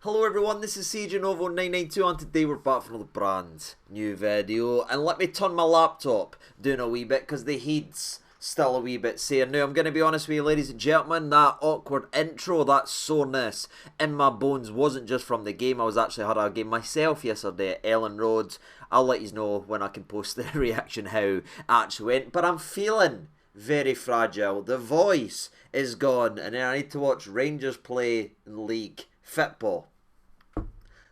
Hello everyone, this is CJNovo992 and today we're back for another brand new video. And let me turn my laptop down a wee bit because the heat's still a wee bit sore. Now I'm going to be honest with you ladies and gentlemen, that awkward intro, that soreness in my bones wasn't just from the game. I was actually had a game myself yesterday at Ellen Road. I'll let you know when I can post the reaction how it actually went. But I'm feeling very fragile. The voice is gone and then I need to watch Rangers play in league football.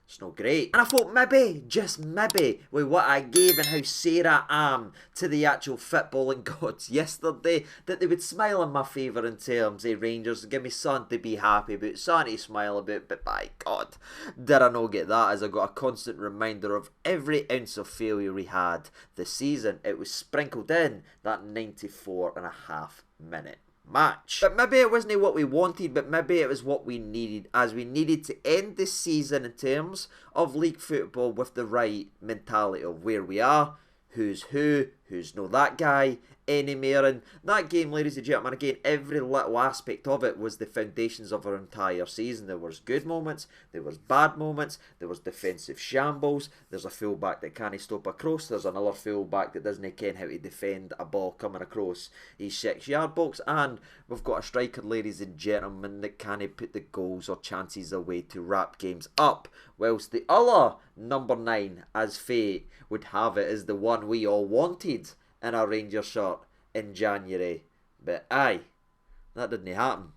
It's not great. And I thought maybe, just maybe, with what I gave and how sore I am to the actual footballing gods yesterday, that they would smile in my favour in terms of Rangers and give me something to be happy about, something to smile about. But by God, did I not get that, as I got a constant reminder of every ounce of failure we had this season. It was sprinkled in that 94.5 minute match. But maybe it wasn't what we wanted, but maybe it was what we needed, as we needed to end this season in terms of league football with the right mentality of where we are, who's no that guy anymore. And that game, ladies and gentlemen, again, every little aspect of it was the foundations of our entire season. There was good moments, there was bad moments, there was defensive shambles, there's a fullback that can't stop a cross, there's another fullback that doesn't ken how to defend a ball coming across his 6-yard box, and we've got a striker, ladies and gentlemen, that can't put the goals or chances away to wrap games up, whilst the other number 9, as fate would have it, is the one we all wanted in our Rangers shirt in January. But aye, that didn't happen.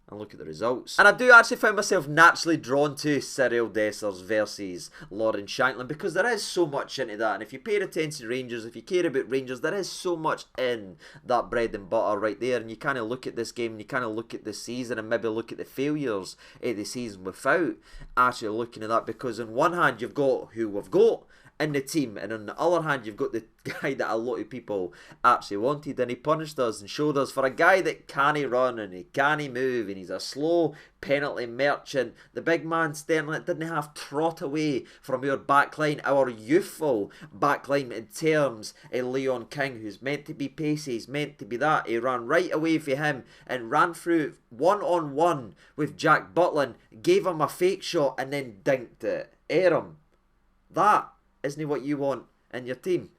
And look at the results. And I do actually find myself naturally drawn to Cyril Dessers versus Lawrence Shankland, because there is so much into that. And if you pay attention to Rangers, if you care about Rangers, there is so much in that bread and butter right there. And you kind of look at this game and you kind of look at this season and maybe look at the failures of the season without actually looking at that. Because on one hand, you've got who we've got in the team, and on the other hand you've got the guy that a lot of people actually wanted, and he punished us and showed us, for a guy that can't run and he can't move and he's a slow penalty merchant, the big man Sterling didn't have trot away from our backline, our youthful backline, in terms of Leon King, who's meant to be pacey, he's meant to be that. He ran right away for him and ran through one-on-one with Jack Butland, gave him a fake shot and then dinked it. Aram, that isn't what you want in your team.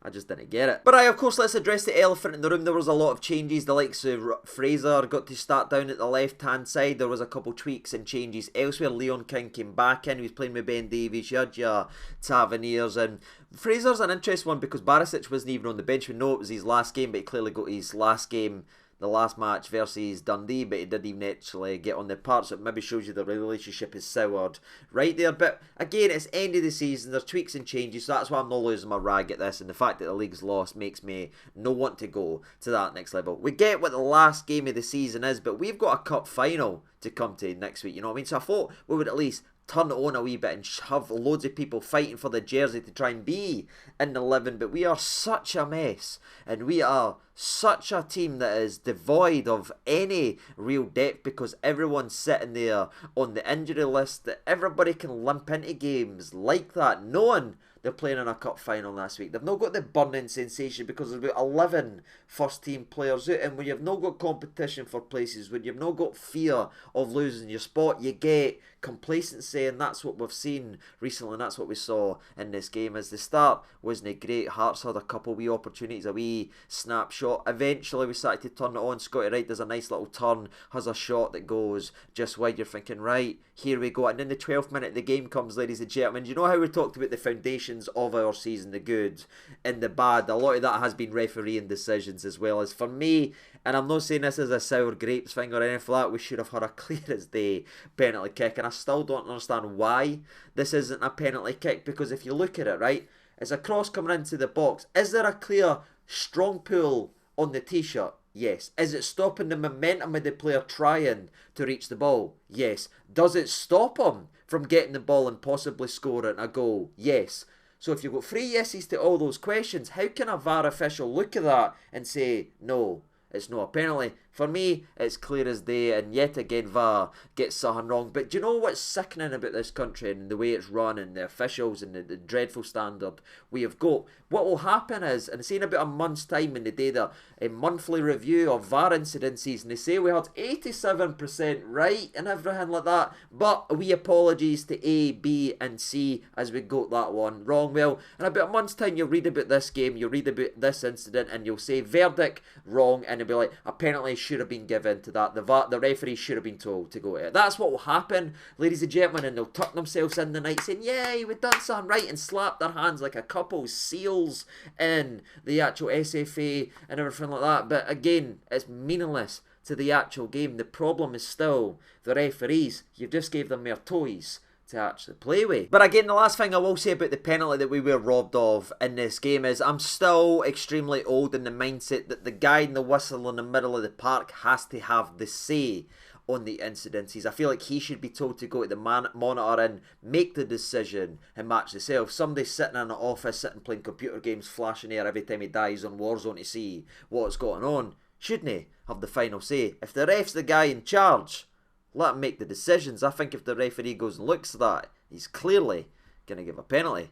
I just didn't get it. But of course, let's address the elephant in the room. There was a lot of changes. The likes of Fraser got to start down at the left-hand side. There was a couple tweaks and changes elsewhere. Leon King came back in. He was playing with Ben Davies. You had your Taverniers. And Fraser's an interesting one because Barisic wasn't even on the bench. We know it was his last game, but he clearly got his last game, the last match versus Dundee, but he didn't even actually get on the part, so it maybe shows you the relationship is soured right there. But again, it's end of the season, there's tweaks and changes, so that's why I'm not losing my rag at this, and the fact that the league's lost makes me not want to go to that next level. We get what the last game of the season is, but we've got a cup final to come to next week, you know what I mean? So I thought we would at least turn it on a wee bit and have loads of people fighting for the jersey to try and be in the 11, but we are such a mess, and we are such a team that is devoid of any real depth, because everyone's sitting there on the injury list, that everybody can limp into games like that, knowing they're playing in a cup final last week. They've not got the burning sensation because there's about 11 first team players out, and when you've not got competition for places, when you've not got fear of losing your spot, you get complacency, and that's what we've seen recently, and that's what we saw in this game. As the start wasn't great, Hearts had a couple wee opportunities, a wee snapshot. Eventually we started to turn it on. Scotty Wright does a nice little turn, has a shot that goes just wide. You're thinking, right, here we go. And then the 12th minute of the game comes, ladies and gentlemen. Do you know how we talked about the foundations of our season, the good and the bad? A lot of that has been refereeing decisions, as well as, for me, and I'm not saying this as a sour grapes thing or anything like that, we should have had a clear as day penalty kick, and I still don't understand why this isn't a penalty kick, because if you look at it, right, it's a cross coming into the box. Is there a clear strong pull on the t-shirt? Yes. Is it stopping the momentum of the player trying to reach the ball? Yes. Does it stop him from getting the ball and possibly scoring a goal? Yes. So if you've got 3 yeses to all those questions, how can a VAR official look at that and say, no, it's not a penalty? For me, it's clear as day, and yet again VAR gets something wrong. But do you know what's sickening about this country and the way it's run and the officials and the dreadful standard we have got? What will happen is, and it's in about a month's time when they do a monthly review of VAR incidences, and they say we had 87% right and everything like that, but we apologies to A, B and C as we got that one wrong. Well, in about a month's time you'll read about this game, you'll read about this incident, and you'll say verdict wrong, and it'll be like a penalty should have been given to that. The referee should have been told to go to it. That's what will happen, ladies and gentlemen, and they'll tuck themselves in the night saying, yay, we've done something right, and slap their hands like a couple seals in the actual SFA and everything like that. But again, it's meaningless to the actual game. The problem is still the referees. You've just gave them their toys to actually play with. But again, the last thing I will say about the penalty that we were robbed of in this game is I'm still extremely old in the mindset that the guy in the whistle in the middle of the park has to have the say on the incidences. I feel like he should be told to go to the monitor and make the decision and match the self. Somebody sitting in an office, sitting playing computer games, flashing air every time he dies on Warzone to see what's going on, shouldn't he have the final say? If the ref's the guy in charge, let him make the decisions. I think if the referee goes and looks at that, he's clearly going to give a penalty,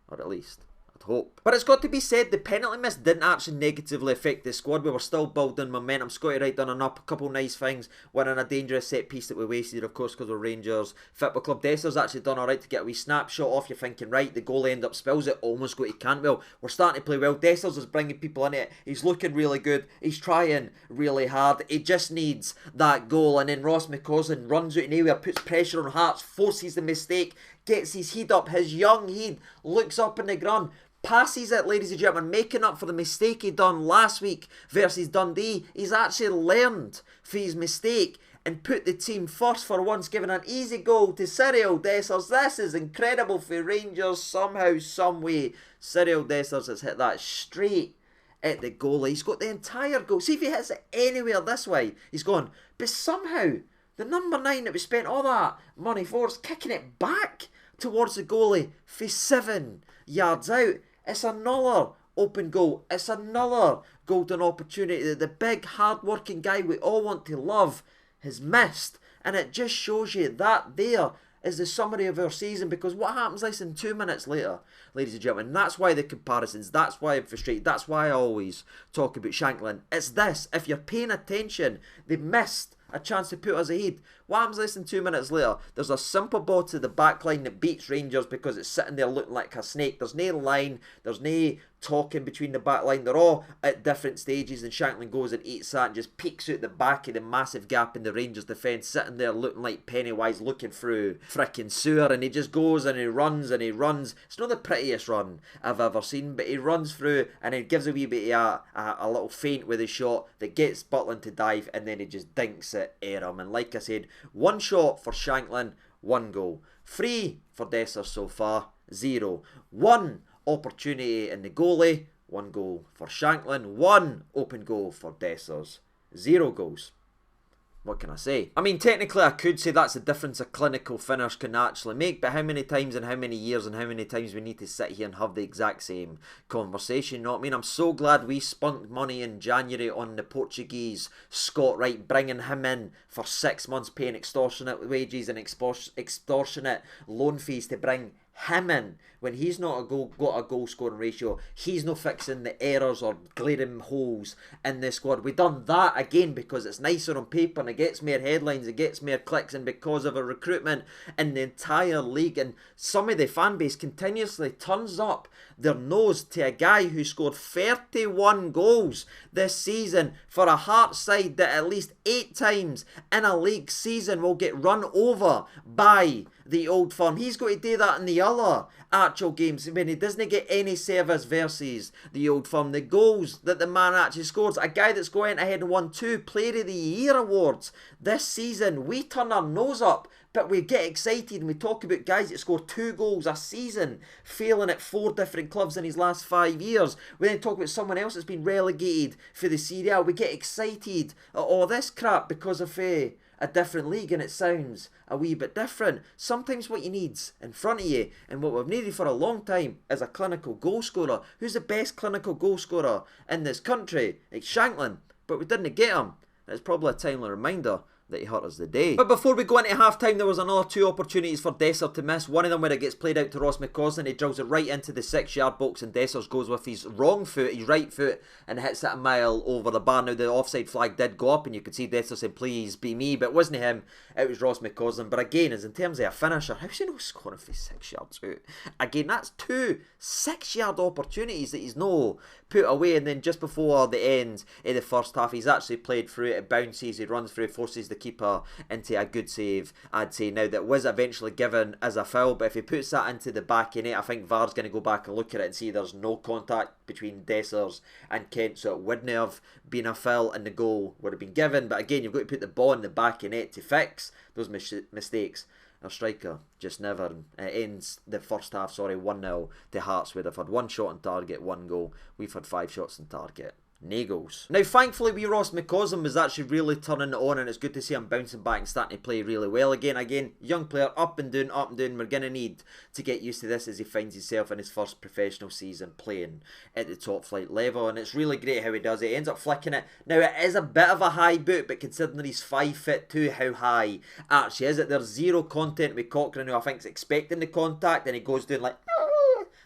or at least I'd hope. But it's got to be said, the penalty miss didn't actually negatively affect the squad. We were still building momentum. Scotty Wright done a couple nice things, winning a dangerous set piece that we wasted, of course, because we're Rangers. Football Club Desser's actually done alright to get a wee snapshot off. You're thinking, right, the goal end up spills it, almost go to Cantwell. We're starting to play well. Dessers is bringing people in it. He's looking really good. He's trying really hard. He just needs that goal. And then Ross McCausland runs out anywhere, puts pressure on Hearts, forces the mistake, gets his head up, his young head, looks up in the ground, passes it, ladies and gentlemen, making up for the mistake he done last week versus Dundee. He's actually learned from his mistake and put the team first for once, giving an easy goal to Cyril Dessers. This is incredible for Rangers somehow, some way. Cyril Dessers has hit that straight at the goalie. He's got the entire goal. See if he hits it anywhere this way, he's gone. But somehow, the number 9 that we spent all that money for is kicking it back towards the goalie for 7 yards out. It's another open goal. It's another golden opportunity that the big hard-working guy we all want to love has missed. And it just shows you that there is the summary of our season, because what happens less than 2 minutes later, ladies and gentlemen, that's why the comparisons, that's why I'm frustrated, that's why I always talk about Shankland. It's this, if you're paying attention, they missed a chance to put us ahead. What happens less than 2 minutes later? There's a simple ball to the back line that beats Rangers because it's sitting there looking like a snake. There's no line, there's no talking between the back line. They're all at different stages, and Shankland goes and eats that and just peeks out the back of the massive gap in the Rangers defence, sitting there looking like Pennywise looking through frickin' sewer, and he just goes and he runs and he runs. It's not the prettiest run I've ever seen, but he runs through and he gives a wee bit of a little feint with his shot that gets Butland to dive, and then he just dinks it at him. And like I said, one shot for Shankland, one goal. 3 for Dessers so far, 0. 1 opportunity in the goalie, 1 goal for Shankland, 1 open goal for Dessers, 0 goals. What can I say? I mean, technically I could say that's the difference a clinical finish can actually make, but how many times and how many years and how many times we need to sit here and have the exact same conversation, you know what I mean? I'm so glad we spunked money in January on the Portuguese Scott Wright, bringing him in for 6 months, paying extortionate wages and extortionate loan fees to bring him in when he's not got a goal scoring ratio. He's not fixing the errors or glaring holes in the squad. We've done that again because it's nicer on paper and it gets more headlines, it gets more clicks, and because of our recruitment in the entire league. And some of the fan base continuously turns up their nose to a guy who scored 31 goals this season for a Hearts side that at least 8 times in a league season will get run over by the Old Firm. He's got to do that in the other actual games when he doesn't get any service versus the Old Firm. The goals that the man actually scores, a guy that's going ahead and won 2 Player of the Year awards this season. We turn our nose up, but we get excited and we talk about guys that score 2 goals a season, failing at 4 different clubs in his last 5 years. We then talk about someone else that's been relegated for the Serie A. We get excited at all this crap because of a different league, and it sounds a wee bit different. Sometimes what you need's in front of you, and what we've needed for a long time is a clinical goal scorer. Who's the best clinical goal scorer in this country? It's Shankland, but we didn't get him. and it's probably a timely reminder that he hurt us the day. But before we go into half-time, there was another 2 opportunities for Dessers to miss. One of them where it gets played out to Ross McCausland. He drills it right into the 6-yard box, and Dessers goes with his wrong foot, his right foot, and hits it a mile over the bar. Now, the offside flag did go up, and you could see Dessers saying, please be me, but it wasn't him, it was Ross McCausland. But again, as in terms of a finisher, how's he not scoring for 6 yards out? Again, that's 2 6-yard opportunities that he's no put away, and then just before the end of the first half, he's actually played through it, it bounces, he runs through, forces the keeper into a good save, I'd say. Now, that was eventually given as a foul, but if he puts that into the back of it, I think VAR's going to go back and look at it and see there's no contact between Dessers and Kent, so it wouldn't have been a foul and the goal would have been given. But again, you've got to put the ball in the back of net to fix those mistakes. Our striker just never ends the first half, 1-0 to Hearts, where they've had 1 shot on target, 1 goal. We've had 5 shots on target, no goals. Now, thankfully, Ross McCausland was actually really turning it on, and it's good to see him bouncing back and starting to play really well again. Young player, up and down, up and down. We're going to need to get used to this as he finds himself in his first professional season playing at the top flight level, and it's really great how he does it. He ends up flicking it. Now, it is a bit of a high boot, but considering he's 5'2", how high actually is it? There's zero content with Cochrane, who I think is expecting the contact, and he goes down like...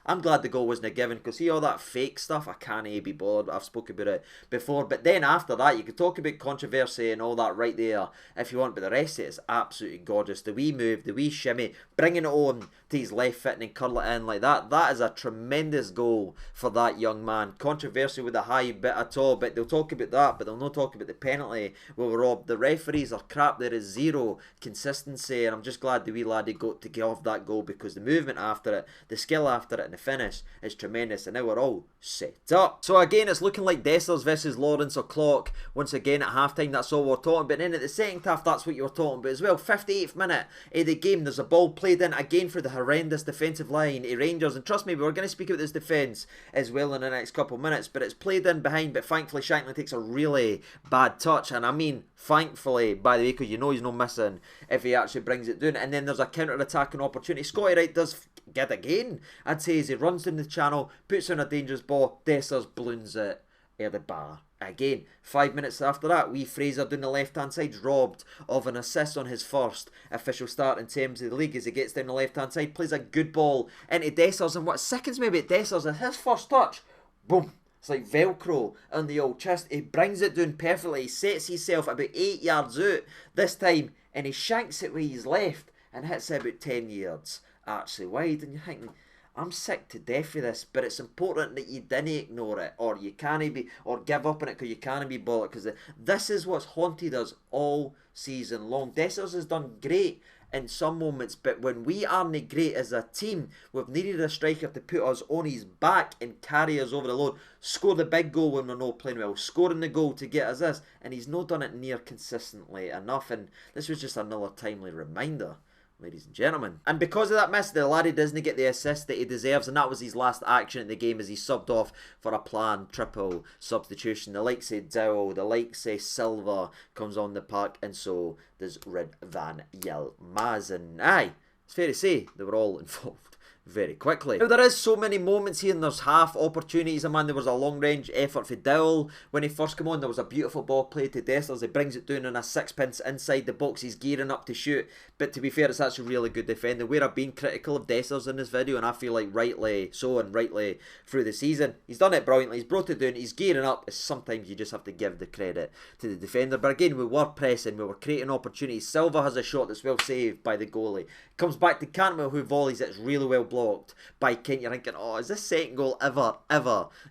I'm glad the goal wasn't given, because see all that fake stuff, I can't be bothered. I've spoken about it before. But then after that, you could talk about controversy and all that right there if you want, but the rest of it is absolutely gorgeous. The wee move, the wee shimmy, bringing it on to his left foot and then curl it in like that. That is a tremendous goal for that young man. Controversy with a high bit at all, but they'll talk about that, but they'll not talk about the penalty we were robbed. The referees are crap. There is zero consistency, and I'm just glad the wee laddie got to get off that goal, because the movement after it, the skill after it, the finish is tremendous, and now we're all set up. So again, it's looking like Dessers versus Lawrence or Clock once again at halftime. That's all we're talking about. And then at the second half, that's what you were talking about as well. 58th minute of the game, there's a ball played in again for the horrendous defensive line of Rangers, and trust me, we're going to speak about this defence as well in the next couple of minutes, but it's played in behind, but thankfully Shankland takes a really bad touch, and I mean thankfully, by the way, because you know he's not missing if he actually brings it down. And then there's a counter-attacking opportunity. Scotty Wright does get again, I'd say, as he runs down the channel, puts on a dangerous ball, Dessers balloons it at the bar. Again, 5 minutes after that, wee Fraser down the left-hand side, robbed of an assist on his first official start in terms of the league, as he gets down the left-hand side, plays a good ball into Dessers, and what seconds maybe at Dessers, and his first touch, boom, it's like Velcro on the old chest. He brings it down perfectly, he sets himself about 8 yards out this time, and he shanks it with his left, and hits it about 10 yards actually wide, and you're thinking, I'm sick to death of this, but it's important that you didn't ignore it, or you can't be, or give up on it because you can't be bothered, because this is what's haunted us all season long. Dessers has done great in some moments, but when we aren't great as a team, we've needed a striker to put us on his back and carry us over the load, score the big goal when we're not playing well, scoring the goal to get us this, and he's not done it near consistently enough, and this was just another timely reminder, ladies and gentlemen. And because of that miss, the laddie doesn't get the assist that he deserves, and that was his last action in the game as he subbed off for a planned triple substitution. The likes of Dowell, the likes of Silva comes on the park, and so does Rid van Yilmaz. And aye, it's fair to say they were all involved very quickly. Now, there is so many moments here, and there's half opportunities. Man, there was a long range effort for Dowell when he first came on. There was a beautiful ball played to Dessers. He brings it down on a sixpence inside the box. He's gearing up to shoot, but to be fair, it's actually really good defending. Where I've been critical of Dessers in this video, and I feel like rightly so, and rightly through the season, he's done it brilliantly. He's brought it down, he's gearing up. Sometimes you just have to give the credit to the defender, but again, we were pressing, we were creating opportunities. Silva has a shot that's well saved by the goalie. Comes back to Cantwell, who volleys it. It's really well blocked by Kent. You're thinking, oh, is this second goal ever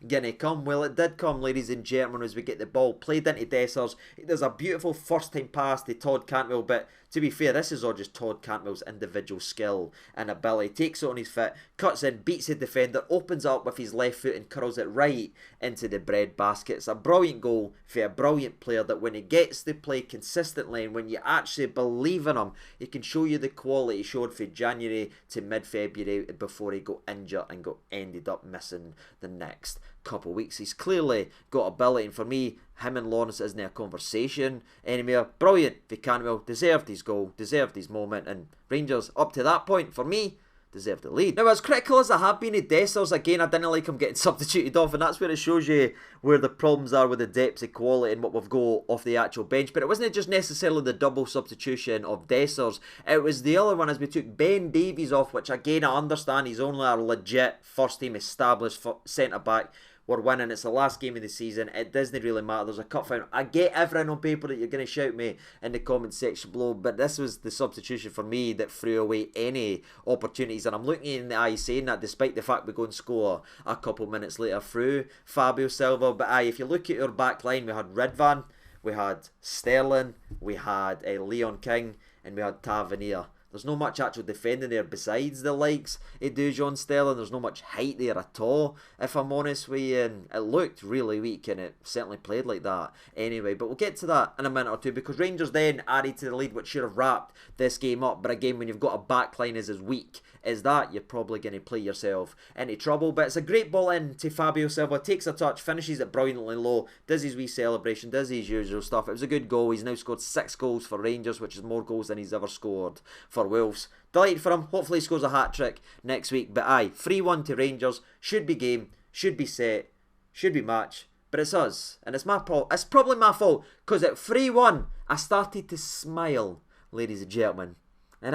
going to come? Well, it did come, ladies and gentlemen, as we get the ball played into Dessers. There's a beautiful first-time pass to Todd Cantwell, but to be fair, this is all just Todd Cantwell's individual skill and ability. Takes it on his foot, cuts in, beats the defender, opens up with his left foot and curls it right into the bread basket. It's a brilliant goal for a brilliant player that when he gets to play consistently and when you actually believe in him, he can show you the quality he showed from January to mid-February before he got injured and ended up missing the next couple of weeks. He's clearly got ability, and for me, him and Lawrence isn't a conversation anymore. Brilliant for Cantwell, deserved his goal, deserved his moment, and Rangers up to that point, for me, deserve the lead. Now, as critical as I have been of Dessers, again, I didn't like him getting substituted off, and that's where it shows you where the problems are with the depth of quality and what we've got off the actual bench. But it wasn't just necessarily the double substitution of Dessers, it was the other one as we took Ben Davies off, which again, I understand he's only a legit first team established centre-back. We're winning, it's the last game of the season, it doesn't really matter, there's a cup final. I get everything on paper that you're going to shout me in the comment section below, but this was the substitution for me that threw away any opportunities, and I'm looking in the eye saying that despite the fact we go and score a couple minutes later through Fabio Silva. But if you look at our back line, we had Ridvan, we had Sterling, we had Leon King, and we had Tavernier. There's no much actual defending there besides the likes of Dujon Sterling. There's no much height there at all, if I'm honest with you. And it looked really weak, and it certainly played like that anyway. But we'll get to that in a minute or two, because Rangers then added to the lead, which should have wrapped this game up. But again, when you've got a backline as weak as that, you're probably going to play yourself into trouble. But it's a great ball in to Fabio Silva. Takes a touch, finishes it brilliantly low, does his wee celebration, does his usual stuff. It was a good goal. He's now scored 6 goals for Rangers, which is more goals than he's ever scored for Wolves. Delighted for him. Hopefully he scores a hat-trick next week. But 3-1 to Rangers. Should be game, should be set, should be match. But it's us, and it's my fault. It's probably my fault, because at 3-1 I started to smile, ladies and gentlemen. And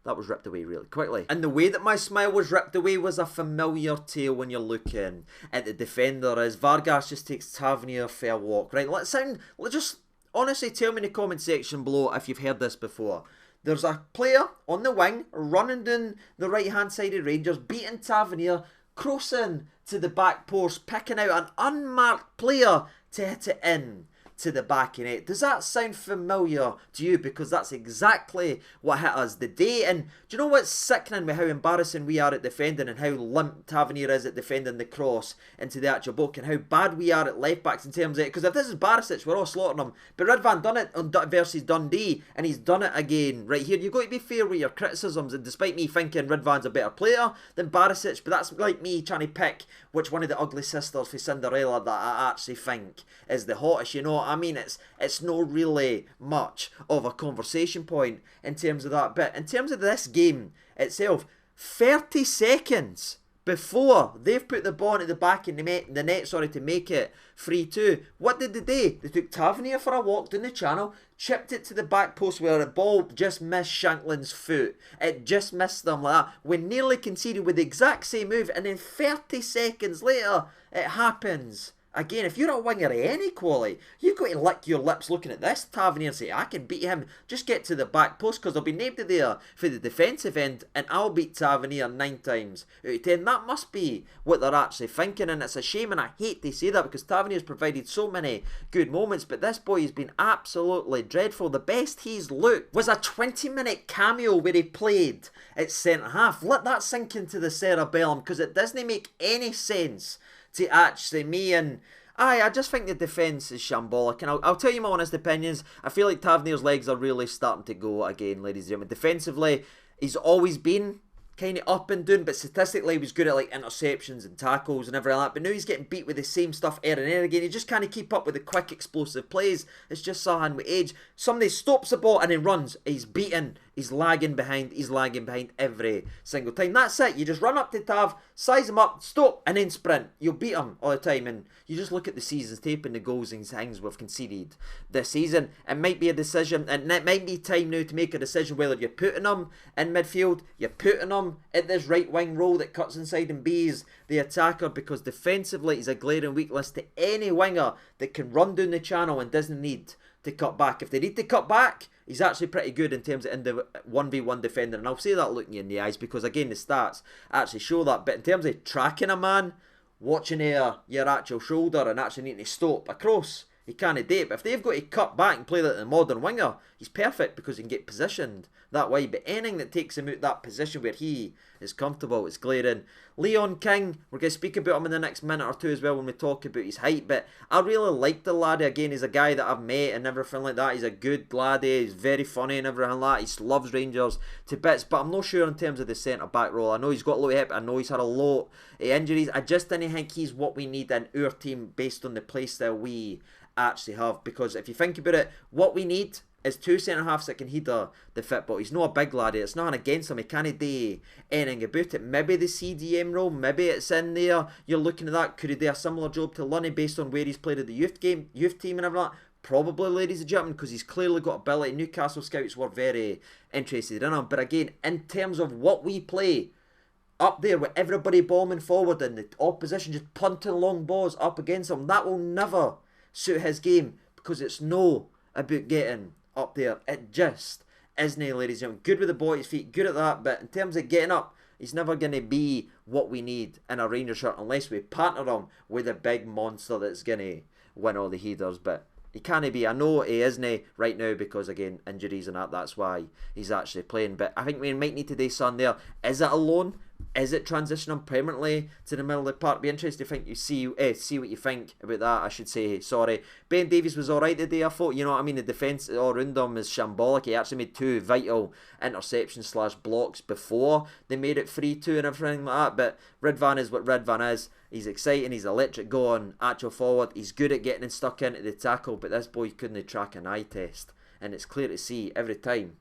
that was ripped away really quickly. And the way that my smile was ripped away was a familiar tale when you're looking at the defender, as Vargas just takes Tavernier for a walk. Right, let's just honestly tell me in the comment section below if you've heard this before. There's a player on the wing running down the right hand side of Rangers, beating Tavernier, crossing to the back post, picking out an unmarked player to hit it in to the back of net. Does that sound familiar to you? Because that's exactly what hit us the day. And do you know what's sickening with how embarrassing we are at defending, and how limp Tavernier is at defending the cross into the actual book, and how bad we are at left backs in terms of it? Because if this is Barisic, we're all slaughtering him. But Ridvan done it on versus Dundee, and he's done it again right here. You've got to be fair with your criticisms, and despite me thinking Ridvan's a better player than Barisic, but that's like me trying to pick which one of the ugly sisters for Cinderella that I actually think is the hottest, you know. I mean, it's not really much of a conversation point in terms of that. But in terms of this game itself, 30 seconds before they've put the ball into the back in the net, to make it 3-2, what did they do? They took Tavernier for a walk down the channel, chipped it to the back post where the ball just missed Shankland's foot. It just missed them like that. We nearly conceded with the exact same move, and then 30 seconds later, it happens. Again, if you're a winger of any quality, you've got to lick your lips looking at this Tavernier and say, I can beat him. Just get to the back post, because there'll be nobody there for the defensive end, and I'll beat Tavernier 9 times out of 10. That must be what they're actually thinking, and it's a shame, and I hate to say that, because Tavernier's provided so many good moments, but this boy has been absolutely dreadful. The best he's looked was a 20-minute cameo where he played at centre-half. Let that sink into the cerebellum, because it doesn't make any sense to actually me. And I just think the defence is shambolic, and I'll tell you my honest opinions. I feel like Tavernier's legs are really starting to go again, ladies and gentlemen. Defensively, he's always been kind of up and down, but statistically he was good at like interceptions and tackles and everything like that. But now he's getting beat with the same stuff air and air again. He just can't keep up with the quick explosive plays. It's just something with age. Somebody stops the ball and then runs. He's beaten. He's lagging behind. He's lagging behind every single time. That's it. You just run up to Tav, size him up, stop, and then sprint. You'll beat him all the time. And you just look at the season's tape and the goals and things we've conceded this season. It might be a decision, and it might be time now to make a decision whether you're putting him in midfield, you're putting him at this right wing role that cuts inside and bees the attacker, because defensively he's a glaring weakness to any winger that can run down the channel and doesn't need to cut back. If they need to cut back, he's actually pretty good in terms of in the 1v1 defender, and I'll say that looking you in the eyes, because again the stats actually show that. But in terms of tracking a man, watching your actual shoulder and actually needing to stop across, he can't do it. But if they've got to cut back and play like the modern winger, he's perfect, because he can get positioned that way. But anything that takes him out that position where he is comfortable, it's glaring. Leon King, we're going to speak about him in the next minute or two as well when we talk about his height. But I really like the laddie. Again, he's a guy that I've met and everything like that. He's a good laddie. He's very funny and everything like that. He loves Rangers to bits. But I'm not sure in terms of the centre-back role. I know he's got a lot of hip. I know he's had a lot of injuries. I just didn't think he's what we need in our team based on the play style we actually have. Because if you think about it, what we need it's two centre-halves that can header the football. He's not a big laddie. It's not against him. He can't do anything about it. Maybe the CDM role, maybe it's in there. You're looking at that. Could he do a similar job to Lunny based on where he's played at the youth team and everything like that? Probably, ladies and gentlemen, because he's clearly got ability. Newcastle scouts were very interested in him. But again, in terms of what we play, up there with everybody bombing forward and the opposition just punting long balls up against him, that will never suit his game, because it's no about getting up there. It just isn't, ladies and gentlemen. Good with the ball at his feet, good at that, but in terms of getting up, he's never going to be what we need in a Rangers shirt unless we partner him with a big monster that's going to win all the headers. But he can't be. I know he isn't right now because, again, injuries and that's why he's actually playing. But I think we might need to do something there. Is it a loan? Is it transitioning permanently to the middle of the park? Be interested to see what you think about that, I should say. Sorry. Ben Davies was alright today, I thought. You know what I mean? The defence all around him is shambolic. He actually made two vital interceptions / blocks before they made it 3-2 and everything like that. But Ridvan is what Ridvan is. He's exciting, he's electric going, actual forward. He's good at getting stuck into the tackle, but this boy couldn't track an eye test. And it's clear to see every time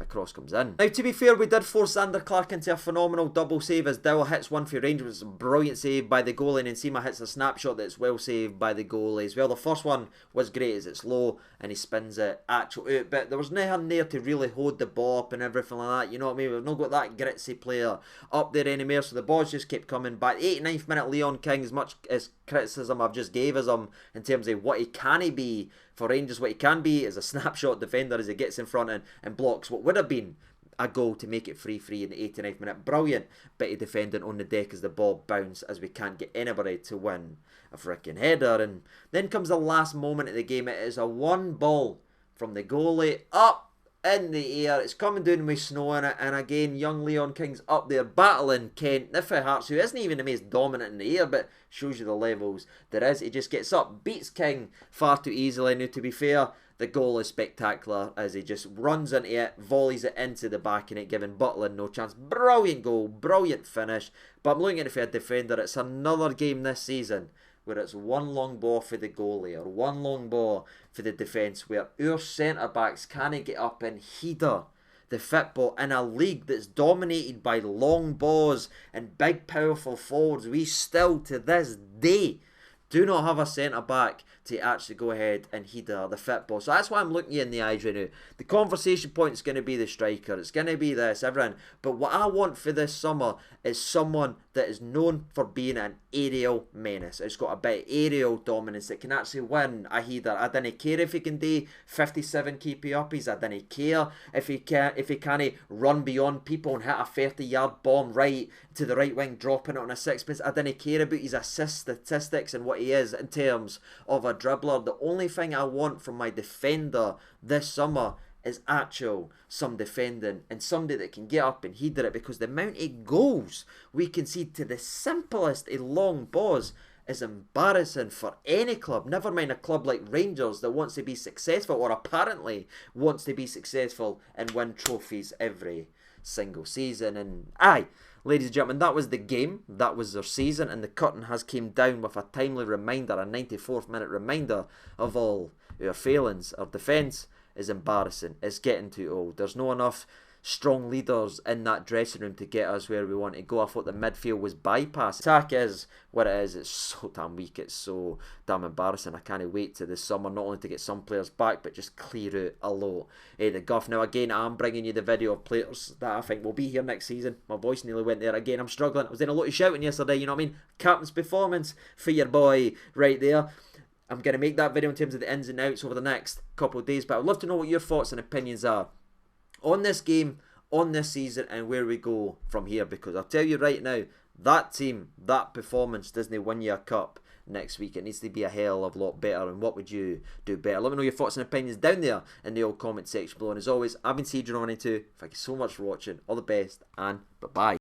a cross comes in. Now, to be fair, we did force Xander Clark into a phenomenal double save as Dowell hits one for Rangers. It was a brilliant save by the goalie, and Nsima hits a snapshot that's well saved by the goalie as well. The first one was great as it's low and he spins it actual out, but there was nothing there to really hold the ball up and everything like that. You know what I mean? We've not got that gritty player up there anymore, so the balls just kept coming back. 89th minute, Leon King, as much as criticism I've just gave him in terms of what he can be for Rangers, what he can be is a snapshot defender as he gets in front and blocks what would have been a goal to make it 3-3 in the 89th minute. Brilliant bit of defending on the deck as the ball bounced, as we can't get anybody to win a freaking header. And then comes the last moment of the game. It is a one ball from the goalie up in the air. It's coming down with snow in it, and again young Leon King's up there battling Kent Niffy Hearts, who isn't even the most dominant in the air, but shows you the levels there is. He just gets up, beats King far too easily. Now, to be fair, the goal is spectacular as he just runs into it, volleys it into the back of it, giving Butland no chance. Brilliant goal, brilliant finish. But I'm looking at it for a defender. It's another game this season where it's one long ball for the goalie or one long ball for the defence, where our centre-backs can't get up and header the football in a league that's dominated by long balls and big powerful forwards. We still, to this day, do not have a centre-back to actually go ahead and header the football. So that's why I'm looking you in the eyes right now. The conversation point is going to be the striker. It's going to be this, everyone. But what I want for this summer is someone that is known for being an aerial menace. It's got a bit of aerial dominance that can actually win a header. I don't care if he can do 57 keepy-uppies. I don't care if he can't run beyond people and hit a 30-yard bomb right to the right wing, dropping it on a sixpence. I don't care about his assist statistics and what he is in terms of a dribbler. The only thing I want from my defender this summer is some defending and somebody that can get up and header it, because the amount of goals we concede to the simplest of long balls is embarrassing for any club, never mind a club like Rangers that wants to be successful, or apparently wants to be successful and win trophies every single season. And ladies and gentlemen, that was the game, that was their season, and the curtain has came down with a timely reminder, a 94th minute reminder of all our failings. Our defence is embarrassing. It's getting too old. There's not enough strong leaders in that dressing room to get us where we want to go. I thought the midfield was bypassed. Attack is what it is. It's so damn weak. It's so damn embarrassing. I can't wait to this summer not only to get some players back, but just clear out a lot of the guff. Now again, I'm bringing you the video of players that I think will be here next season. My voice nearly went there again. I'm struggling. I was doing a lot of shouting yesterday, you know what I mean? Captain's performance for your boy right there. I'm going to make that video in terms of the ins and outs over the next couple of days, but I'd love to know what your thoughts and opinions are on this game, on this season, and where we go from here, because I'll tell you right now, that team, that performance doesn't win you a cup next week. It needs to be a hell of a lot better, and what would you do better? Let me know your thoughts and opinions down there in the old comment section below, and as always, I've been seeason192. Thank you so much for watching, all the best, and bye-bye.